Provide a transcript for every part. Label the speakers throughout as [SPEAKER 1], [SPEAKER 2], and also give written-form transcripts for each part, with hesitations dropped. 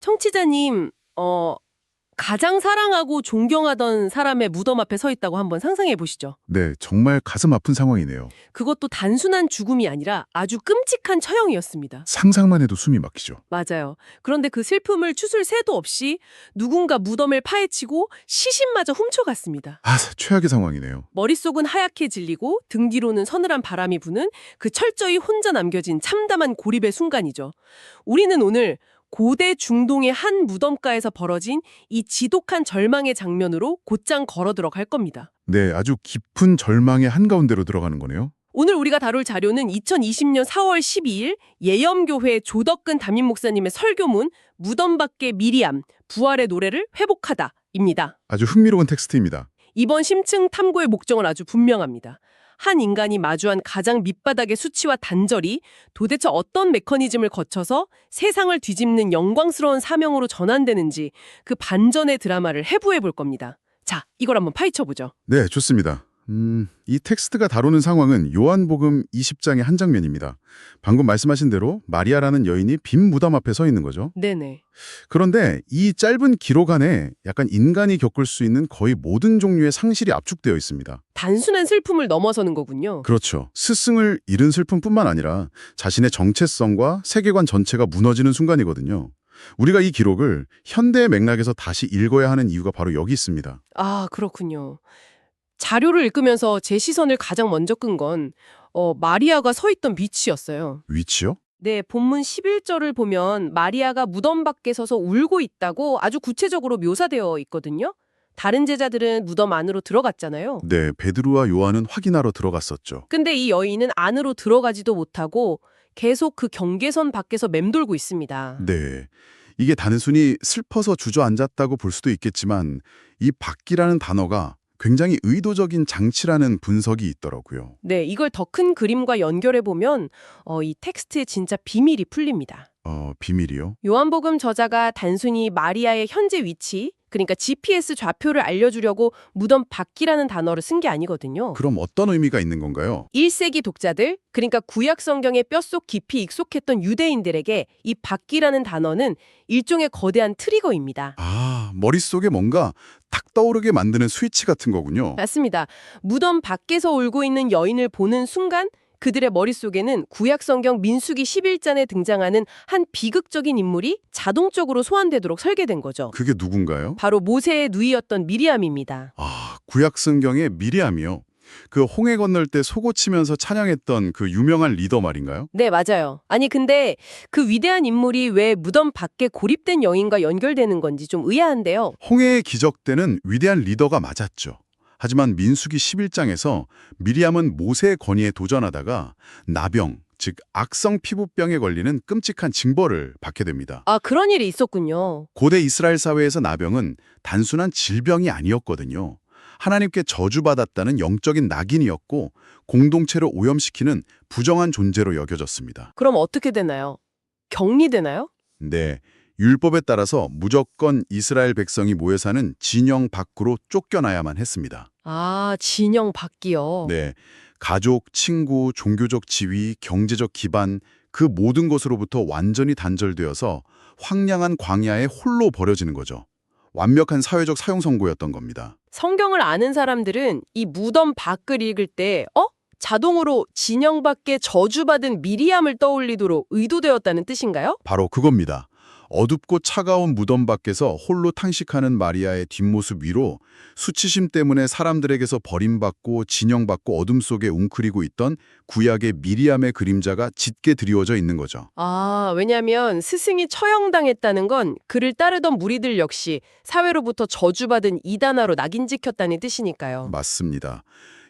[SPEAKER 1] 청취자님, 가장 사랑하고 존경하던 사람의 무덤 앞에 서 있다고 한번 상상해 보시죠.
[SPEAKER 2] 네, 정말 가슴 아픈 상황이네요.
[SPEAKER 1] 그것도 단순한 죽음이 아니라 아주 끔찍한 처형이었습니다.
[SPEAKER 2] 상상만 해도 숨이 막히죠.
[SPEAKER 1] 맞아요. 그런데 그 슬픔을 추술 새도 없이 누군가 무덤을 파헤치고 시신마저 훔쳐갔습니다.
[SPEAKER 2] 최악의 상황이네요.
[SPEAKER 1] 머릿속은 하얗게 질리고 등 뒤로는 서늘한 바람이 부는 그 철저히 혼자 남겨진 참담한 고립의 순간이죠. 우리는 오늘 고대 중동의 한 무덤가에서 벌어진 이 지독한 절망의 장면으로 곧장 걸어 들어갈 겁니다.
[SPEAKER 2] 네, 아주 깊은 절망의 한가운데로 들어가는 거네요.
[SPEAKER 1] 오늘 우리가 다룰 자료는 2020년 4월 12일 예염교회 조덕근 담임 목사님의 설교문 무덤 밖의 미리암, 부활의 노래를 회복하다입니다.
[SPEAKER 2] 아주 흥미로운 텍스트입니다.
[SPEAKER 1] 이번 심층 탐구의 목적은 아주 분명합니다. 한 인간이 마주한 가장 밑바닥의 수치와 단절이 도대체 어떤 메커니즘을 거쳐서 세상을 뒤집는 영광스러운 사명으로 전환되는지 그 반전의 드라마를 해부해 볼 겁니다. 자, 이걸 한번 파헤쳐보죠.
[SPEAKER 2] 네, 좋습니다. 이 텍스트가 다루는 상황은 요한복음 20장의 한 장면입니다. 방금 말씀하신 대로 마리아라는 여인이 빈 무덤 앞에 서 있는 거죠.
[SPEAKER 1] 네네.
[SPEAKER 2] 그런데 이 짧은 기록 안에 약간 인간이 겪을 수 있는 거의 모든 종류의 상실이 압축되어 있습니다.
[SPEAKER 1] 단순한 슬픔을 넘어서는 거군요.
[SPEAKER 2] 그렇죠. 스승을 잃은 슬픔뿐만 아니라 자신의 정체성과 세계관 전체가 무너지는 순간이거든요. 우리가 이 기록을 현대의 맥락에서 다시 읽어야 하는 이유가 바로 여기 있습니다.
[SPEAKER 1] 아, 그렇군요. 자료를 읽으면서 제 시선을 가장 먼저 끈 건 마리아가 서 있던 위치였어요.
[SPEAKER 2] 위치요?
[SPEAKER 1] 네, 본문 11절을 보면 마리아가 무덤 밖에 서서 울고 있다고 아주 구체적으로 묘사되어 있거든요. 다른 제자들은 무덤 안으로 들어갔잖아요.
[SPEAKER 2] 네, 베드로와 요한은 확인하러 들어갔었죠.
[SPEAKER 1] 근데 이 여인은 안으로 들어가지도 못하고 계속 그 경계선 밖에서 맴돌고 있습니다.
[SPEAKER 2] 네, 이게 단순히 슬퍼서 주저앉았다고 볼 수도 있겠지만 이 밖이라는 단어가 굉장히 의도적인 장치라는 분석이 있더라고요.
[SPEAKER 1] 네, 이걸 더 큰 그림과 연결해 보면 이 텍스트의 진짜 비밀이 풀립니다.
[SPEAKER 2] 비밀이요?
[SPEAKER 1] 요한복음 저자가 단순히 마리아의 현재 위치, 그러니까 GPS 좌표를 알려주려고 무덤 밖이라는 단어를 쓴 게 아니거든요.
[SPEAKER 2] 그럼 어떤 의미가 있는 건가요?
[SPEAKER 1] 1세기 독자들, 그러니까 구약 성경의 뼛속 깊이 익숙했던 유대인들에게 이 밖이라는 단어는 일종의 거대한 트리거입니다.
[SPEAKER 2] 머릿속에 뭔가 탁 떠오르게 만드는 스위치 같은 거군요.
[SPEAKER 1] 맞습니다. 무덤 밖에서 울고 있는 여인을 보는 순간 그들의 머릿속에는 구약 성경 민수기 11장에 등장하는 한 비극적인 인물이 자동적으로 소환되도록 설계된 거죠.
[SPEAKER 2] 그게 누군가요?
[SPEAKER 1] 바로 모세의 누이였던 미리암입니다.
[SPEAKER 2] 구약 성경의 미리암이요. 그 홍해 건널 때 소고치면서 찬양했던 그 유명한 리더 말인가요?
[SPEAKER 1] 네, 맞아요. 아니 근데 그 위대한 인물이 왜 무덤 밖에 고립된 여인과 연결되는 건지 좀 의아한데요.
[SPEAKER 2] 홍해의 기적 때는 위대한 리더가 맞았죠. 하지만 민수기 11장에서 미리암은 모세의 권위에 도전하다가 나병, 즉 악성 피부병에 걸리는 끔찍한 징벌을 받게 됩니다.
[SPEAKER 1] 그런 일이 있었군요.
[SPEAKER 2] 고대 이스라엘 사회에서 나병은 단순한 질병이 아니었거든요. 하나님께 저주받았다는 영적인 낙인이었고 공동체를 오염시키는 부정한 존재로 여겨졌습니다.
[SPEAKER 1] 그럼 어떻게 되나요? 격리되나요?
[SPEAKER 2] 네, 율법에 따라서 무조건 이스라엘 백성이 모여 사는 진영 밖으로 쫓겨나야만 했습니다.
[SPEAKER 1] 진영 밖이요.
[SPEAKER 2] 네, 가족, 친구, 종교적 지위, 경제적 기반 그 모든 것으로부터 완전히 단절되어서 황량한 광야에 홀로 버려지는 거죠. 완벽한 사회적 사형 선고였던 겁니다.
[SPEAKER 1] 성경을 아는 사람들은 이 무덤 밖을 읽을 때 자동으로 진영 밖에 저주받은 미리암을 떠올리도록 의도되었다는 뜻인가요?
[SPEAKER 2] 바로 그겁니다. 어둡고 차가운 무덤 밖에서 홀로 탄식하는 마리아의 뒷모습 위로 수치심 때문에 사람들에게서 버림받고 진영받고 어둠 속에 웅크리고 있던 구약의 미리암의 그림자가 짙게 드리워져 있는 거죠.
[SPEAKER 1] 왜냐하면 스승이 처형당했다는 건 그를 따르던 무리들 역시 사회로부터 저주받은 이단아로 낙인 찍혔다는 뜻이니까요.
[SPEAKER 2] 맞습니다.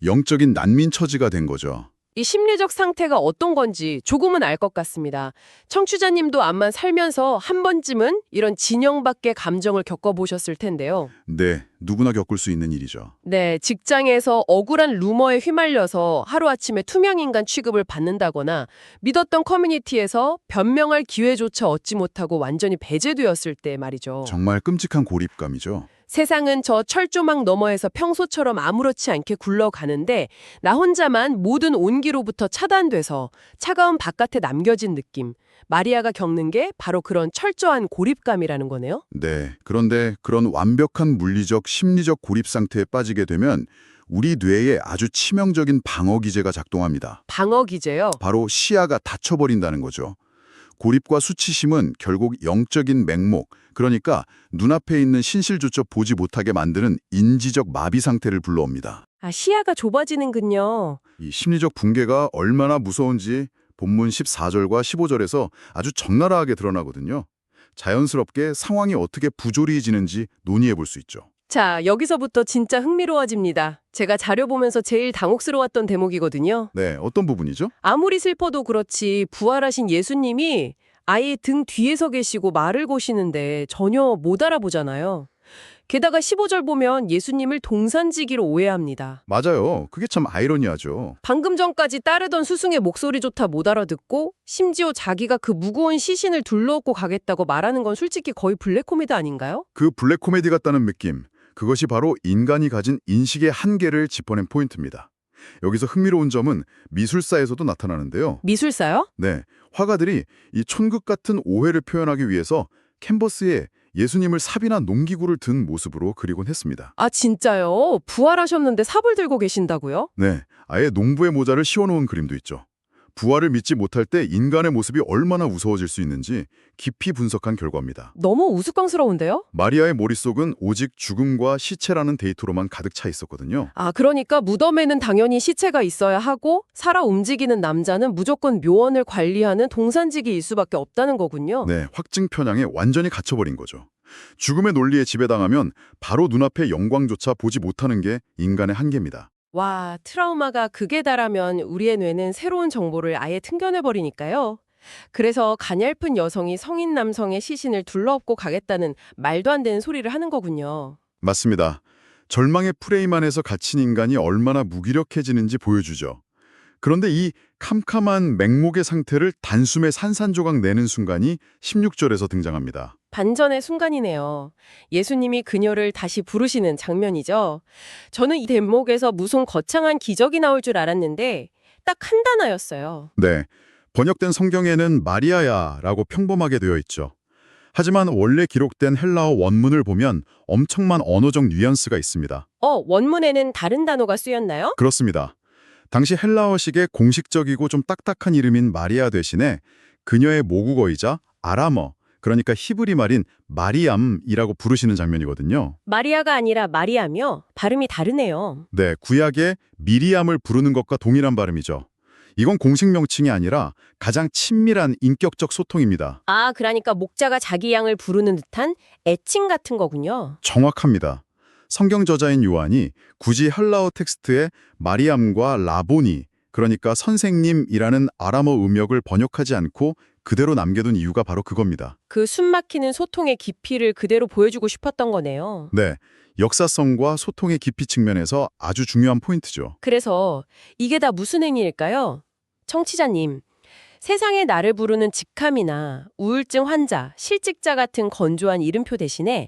[SPEAKER 2] 영적인 난민 처지가 된 거죠.
[SPEAKER 1] 이 심리적 상태가 어떤 건지 조금은 알 것 같습니다. 청취자님도 암만 살면서 한 번쯤은 이런 진영 밖의 감정을 겪어보셨을 텐데요.
[SPEAKER 2] 네, 누구나 겪을 수 있는 일이죠.
[SPEAKER 1] 네, 직장에서 억울한 루머에 휘말려서 하루아침에 투명인간 취급을 받는다거나 믿었던 커뮤니티에서 변명할 기회조차 얻지 못하고 완전히 배제되었을 때 말이죠.
[SPEAKER 2] 정말 끔찍한 고립감이죠.
[SPEAKER 1] 세상은 저 철조망 너머에서 평소처럼 아무렇지 않게 굴러가는데 나 혼자만 모든 온기로부터 차단돼서 차가운 바깥에 남겨진 느낌. 마리아가 겪는 게 바로 그런 철저한 고립감이라는 거네요.
[SPEAKER 2] 네, 그런데 그런 완벽한 물리적, 심리적 고립 상태에 빠지게 되면 우리 뇌에 아주 치명적인 방어 기제가 작동합니다.
[SPEAKER 1] 방어 기제요.
[SPEAKER 2] 바로 시야가 닫혀버린다는 거죠. 고립과 수치심은 결국 영적인 맹목, 그러니까 눈앞에 있는 신실조차 보지 못하게 만드는 인지적 마비 상태를 불러옵니다.
[SPEAKER 1] 아, 시야가 좁아지는군요.
[SPEAKER 2] 이 심리적 붕괴가 얼마나 무서운지 본문 14절과 15절에서 아주 적나라하게 드러나거든요. 자연스럽게 상황이 어떻게 부조리해지는지 논의해 볼 수 있죠.
[SPEAKER 1] 자, 여기서부터 진짜 흥미로워집니다. 제가 자료 보면서 제일 당혹스러웠던 대목이거든요.
[SPEAKER 2] 네, 어떤 부분이죠?
[SPEAKER 1] 아무리 슬퍼도 그렇지 부활하신 예수님이 아예 등 뒤에서 계시고 말을 거시는데 전혀 못 알아보잖아요. 게다가 15절 보면 예수님을 동산지기로 오해합니다.
[SPEAKER 2] 맞아요. 그게 참 아이러니하죠.
[SPEAKER 1] 방금 전까지 따르던 스승의 목소리조차 못 알아듣고 심지어 자기가 그 무거운 시신을 둘러엎고 가겠다고 말하는 건 솔직히 거의 블랙 코미디 아닌가요?
[SPEAKER 2] 그 블랙 코미디 같다는 느낌, 그것이 바로 인간이 가진 인식의 한계를 짚어낸 포인트입니다. 여기서 흥미로운 점은 미술사에서도 나타나는데요.
[SPEAKER 1] 미술사요?
[SPEAKER 2] 네, 화가들이 이 촌극 같은 오해를 표현하기 위해서 캔버스에 예수님을 삽이나 농기구를 든 모습으로 그리곤 했습니다.
[SPEAKER 1] 아, 진짜요? 부활하셨는데 삽을 들고 계신다고요?
[SPEAKER 2] 네, 아예 농부의 모자를 씌워놓은 그림도 있죠. 부활을 믿지 못할 때 인간의 모습이 얼마나 무서워질 수 있는지 깊이 분석한 결과입니다.
[SPEAKER 1] 너무 우스꽝스러운데요?
[SPEAKER 2] 마리아의 머릿속은 오직 죽음과 시체라는 데이터로만 가득 차 있었거든요.
[SPEAKER 1] 아, 그러니까 무덤에는 당연히 시체가 있어야 하고 살아 움직이는 남자는 무조건 묘원을 관리하는 동산지기일 수밖에 없다는 거군요.
[SPEAKER 2] 네, 확증 편향에 완전히 갇혀버린 거죠. 죽음의 논리에 지배당하면 바로 눈앞의 영광조차 보지 못하는 게 인간의 한계입니다.
[SPEAKER 1] 와, 트라우마가 극에 달하면 우리의 뇌는 새로운 정보를 아예 튕겨내버리니까요. 그래서 가냘픈 여성이 성인 남성의 시신을 둘러엎고 가겠다는 말도 안 되는 소리를 하는 거군요.
[SPEAKER 2] 맞습니다. 절망의 프레임 안에서 갇힌 인간이 얼마나 무기력해지는지 보여주죠. 그런데 이 캄캄한 맹목의 상태를 단숨에 산산조각 내는 순간이 16절에서 등장합니다.
[SPEAKER 1] 반전의 순간이네요. 예수님이 그녀를 다시 부르시는 장면이죠. 저는 이 대목에서 무슨 거창한 기적이 나올 줄 알았는데 딱 한 단어였어요.
[SPEAKER 2] 네, 번역된 성경에는 마리아야라고 평범하게 되어 있죠. 하지만 원래 기록된 헬라어 원문을 보면 엄청난 언어적 뉘앙스가 있습니다.
[SPEAKER 1] 원문에는 다른 단어가 쓰였나요?
[SPEAKER 2] 그렇습니다. 당시 헬라어식의 공식적이고 좀 딱딱한 이름인 마리아 대신에 그녀의 모국어이자 아람어, 그러니까 히브리 말인 마리암이라고 부르시는 장면이거든요.
[SPEAKER 1] 마리아가 아니라 마리아며 발음이 다르네요.
[SPEAKER 2] 네, 구약의 미리암을 부르는 것과 동일한 발음이죠. 이건 공식 명칭이 아니라 가장 친밀한 인격적 소통입니다.
[SPEAKER 1] 아, 그러니까 목자가 자기 양을 부르는 듯한 애칭 같은 거군요.
[SPEAKER 2] 정확합니다. 성경 저자인 요한이 굳이 헬라어 텍스트에 마리암과 라보니, 그러니까 선생님이라는 아람어 음역을 번역하지 않고 그대로 남겨둔 이유가 바로 그겁니다.
[SPEAKER 1] 그 숨막히는 소통의 깊이를 그대로 보여주고 싶었던 거네요.
[SPEAKER 2] 네, 역사성과 소통의 깊이 측면에서 아주 중요한 포인트죠.
[SPEAKER 1] 그래서 이게 다 무슨 의미일까요? 청취자님, 세상에 나를 부르는 직함이나 우울증 환자, 실직자 같은 건조한 이름표 대신에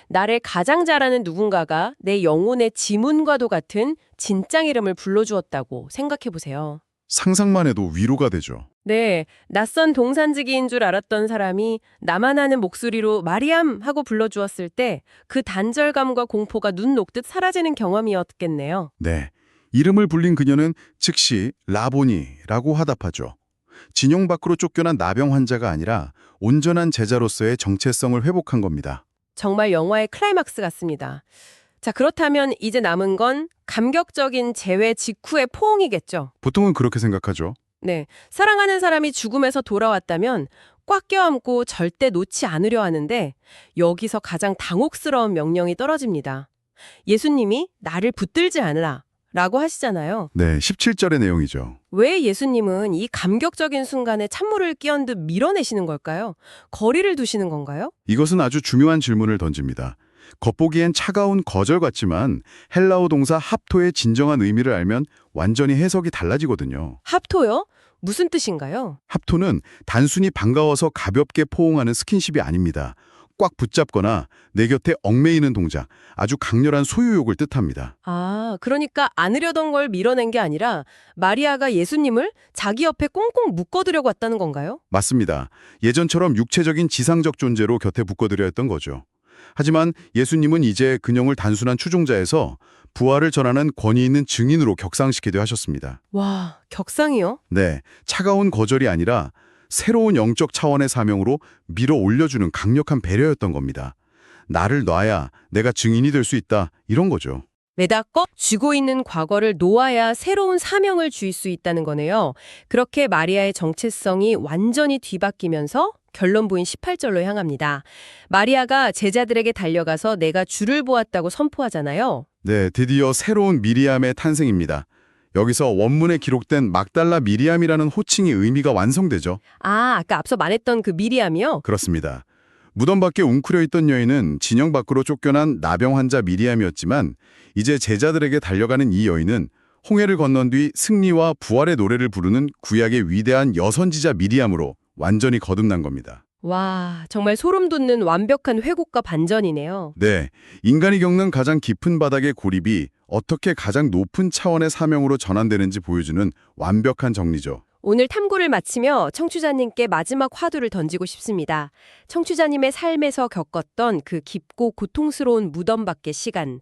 [SPEAKER 1] 나를 가장 잘 아는 누군가가 내 영혼의 지문과도 같은 진짱 이름을 불러주었다고 생각해보세요.
[SPEAKER 2] 상상만 해도 위로가 되죠.
[SPEAKER 1] 네, 낯선 동산지기인 줄 알았던 사람이 나만 아는 목소리로 마리암 하고 불러주었을 때 그 단절감과 공포가 눈 녹듯 사라지는 경험이었겠네요.
[SPEAKER 2] 네, 이름을 불린 그녀는 즉시 라보니라고 화답하죠. 진영 밖으로 쫓겨난 나병 환자가 아니라 온전한 제자로서의 정체성을 회복한 겁니다.
[SPEAKER 1] 정말 영화의 클라이막스 같습니다. 자, 그렇다면 이제 남은 건 감격적인 재회 직후의 포옹이겠죠.
[SPEAKER 2] 보통은 그렇게 생각하죠.
[SPEAKER 1] 네, 사랑하는 사람이 죽음에서 돌아왔다면 꽉 껴안고 절대 놓지 않으려 하는데 여기서 가장 당혹스러운 명령이 떨어집니다. 예수님이 나를 붙들지 않으라 라고 하시잖아요.
[SPEAKER 2] 네, 17절의 내용이죠.
[SPEAKER 1] 왜 예수님은 이 감격적인 순간에 찬물을 끼얹은 듯 밀어내시는 걸까요? 거리를 두시는 건가요?
[SPEAKER 2] 이것은 아주 중요한 질문을 던집니다. 겉보기엔 차가운 거절 같지만 헬라어 동사 합토의 진정한 의미를 알면 완전히 해석이 달라지거든요.
[SPEAKER 1] 합토요? 무슨 뜻인가요?
[SPEAKER 2] 합토는 단순히 반가워서 가볍게 포옹하는 스킨십이 아닙니다. 꽉 붙잡거나 내 곁에 얽매이는 동작, 아주 강렬한 소유욕을 뜻합니다.
[SPEAKER 1] 아, 그러니까 안으려던 걸 밀어낸 게 아니라 마리아가 예수님을 자기 옆에 꽁꽁 묶어두려고 왔다는 건가요?
[SPEAKER 2] 맞습니다. 예전처럼 육체적인 지상적 존재로 곁에 묶어드려 했던 거죠. 하지만 예수님은 이제 그녀를 단순한 추종자에서 부활을 전하는 권위 있는 증인으로 격상시키려 하셨습니다.
[SPEAKER 1] 와, 격상이요?
[SPEAKER 2] 네, 차가운 거절이 아니라 새로운 영적 차원의 사명으로 밀어 올려주는 강력한 배려였던 겁니다. 나를 놔야 내가 증인이 될 수 있다, 이런 거죠.
[SPEAKER 1] 매다껏 쥐고 있는 과거를 놓아야 새로운 사명을 줄 수 있다는 거네요. 그렇게 마리아의 정체성이 완전히 뒤바뀌면서 결론부인 18절로 향합니다. 마리아가 제자들에게 달려가서 내가 주를 보았다고 선포하잖아요.
[SPEAKER 2] 네, 드디어 새로운 미리암의 탄생입니다. 여기서 원문에 기록된 막달라 미리암이라는 호칭의 의미가 완성되죠.
[SPEAKER 1] 아, 아까 앞서 말했던 그 미리암이요?
[SPEAKER 2] 그렇습니다. 무덤 밖에 웅크려 있던 여인은 진영 밖으로 쫓겨난 나병 환자 미리암이었지만 이제 제자들에게 달려가는 이 여인은 홍해를 건넌 뒤 승리와 부활의 노래를 부르는 구약의 위대한 여선지자 미리암으로 완전히 거듭난 겁니다.
[SPEAKER 1] 와, 정말 소름 돋는 완벽한 회복과 반전이네요.
[SPEAKER 2] 네, 인간이 겪는 가장 깊은 바닥의 고립이 어떻게 가장 높은 차원의 사명으로 전환되는지 보여주는 완벽한 정리죠.
[SPEAKER 1] 오늘 탐구를 마치며 청취자님께 마지막 화두를 던지고 싶습니다. 청취자님의 삶에서 겪었던 그 깊고 고통스러운 무덤 밖의 시간,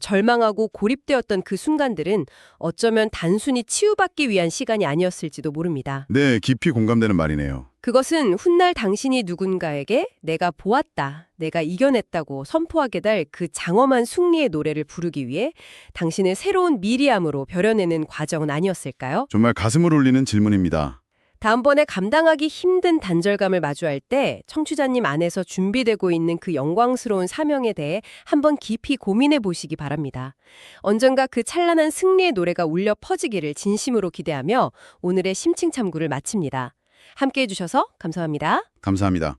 [SPEAKER 1] 절망하고 고립되었던 그 순간들은 어쩌면 단순히 치유받기 위한 시간이 아니었을지도 모릅니다.
[SPEAKER 2] 네, 깊이 공감되는 말이네요.
[SPEAKER 1] 그것은 훗날 당신이 누군가에게 내가 보았다, 내가 이겨냈다고 선포하게 될 그 장엄한 승리의 노래를 부르기 위해 당신을 새로운 미리암으로 벼려내는 과정은 아니었을까요?
[SPEAKER 2] 정말 가슴을 울리는 질문입니다.
[SPEAKER 1] 다음번에 감당하기 힘든 단절감을 마주할 때 청취자님 안에서 준비되고 있는 그 영광스러운 사명에 대해 한번 깊이 고민해 보시기 바랍니다. 언젠가 그 찬란한 승리의 노래가 울려 퍼지기를 진심으로 기대하며 오늘의 심층 참구를 마칩니다. 함께해 주셔서 감사합니다.
[SPEAKER 2] 감사합니다.